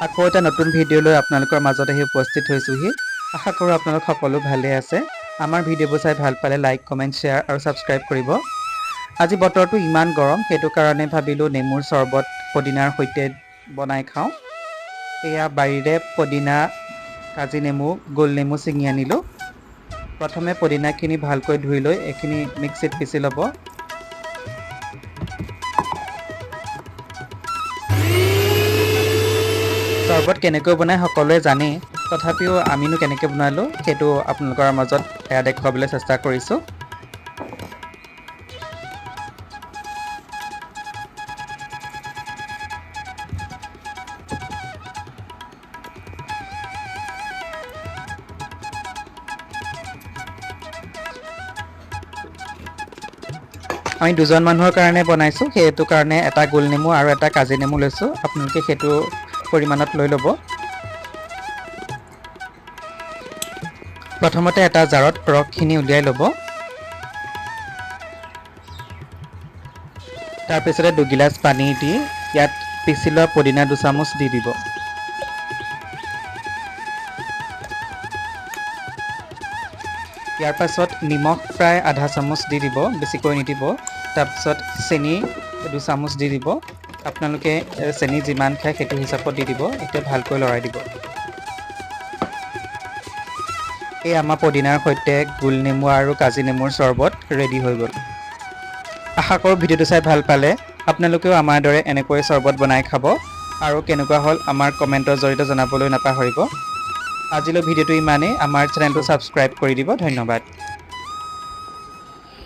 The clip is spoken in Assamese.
আকৌ এটা নতুন ভিডিঅ' লৈ আপোনালোকৰ মাজত আহি উপস্থিত হৈছোহি। আশা কৰোঁ আপোনালোক সকলো ভালে আছে। আমাৰ ভিডিঅ'বোৰ চাই ভাল পালে লাইক, কমেণ্ট, শ্বেয়াৰ আৰু ছাবস্ক্ৰাইব কৰিব। আজি বতৰটো ইমান গৰম, সেইটো কাৰণে ভাবিলোঁ নেমুৰ চৰ্বত পদিনাৰ সৈতে বনাই খাওঁ। এয়া বাৰীৰে পদিনা, কাজি নেমু, গোল নেমু ছিঙি আনিলোঁ। প্ৰথমে পদিনাখিনি ভালকৈ ধুই লৈ এইখিনি মিক্সিত পিচি ল'ব। চৰ্বত কেনেকৈ বনাই সকলোৱে জানেই, তথাপিও আমিনো কেনেকৈ বনালোঁ সেইটো আপোনালোকৰ মাজত এয়া দেখুৱাবলৈ চেষ্টা কৰিছোঁ। আমি দুজন মানুহৰ কাৰণে বনাইছোঁ, সেইটো কাৰণে এটা গোল নেমু আৰু এটা কাজি নেমু লৈছোঁ। আপোনালোকে সেইটো পৰিমাণত লৈ ল'ব। প্ৰথমতে এটা জাৰত ৰসখিনি উলিয়াই ল'ব। তাৰপিছতে দুগিলাচ পানী দি ইয়াত পিচি লোৱা পদিনা দুচামুচ দি দিব। ইয়াৰ পাছত নিমখ প্ৰায় আধা চামুচ দি দিব, বেছিকৈ নিদিব। তাৰপিছত চেনি দুচামুচ দি দিব। আপোনালোকে চেনি যিমান খায় সেইটো হিচাপত দি দিব। এতিয়া ভালকৈ লৰাই দিব। এই আমাৰ পদিনাৰ সৈতে গোল নেমু আৰু কাজি নেমুৰ চৰ্বত ৰেডি হৈ গ'ল। আশা কৰোঁ ভিডিঅ'টো চাই ভাল পালে। আপোনালোকেও আমাৰ দৰে এনেকৈ চৰ্বত বনাই খাব আৰু কেনেকুৱা হ'ল আমাৰ কমেণ্টৰ জৰিয়তে জনাবলৈ নাপাহৰিব। আজিলৈ ভিডিঅ'টো ইমানেই। আমাৰ চেনেলটো ছাবস্ক্ৰাইব কৰি দিব। ধন্যবাদ।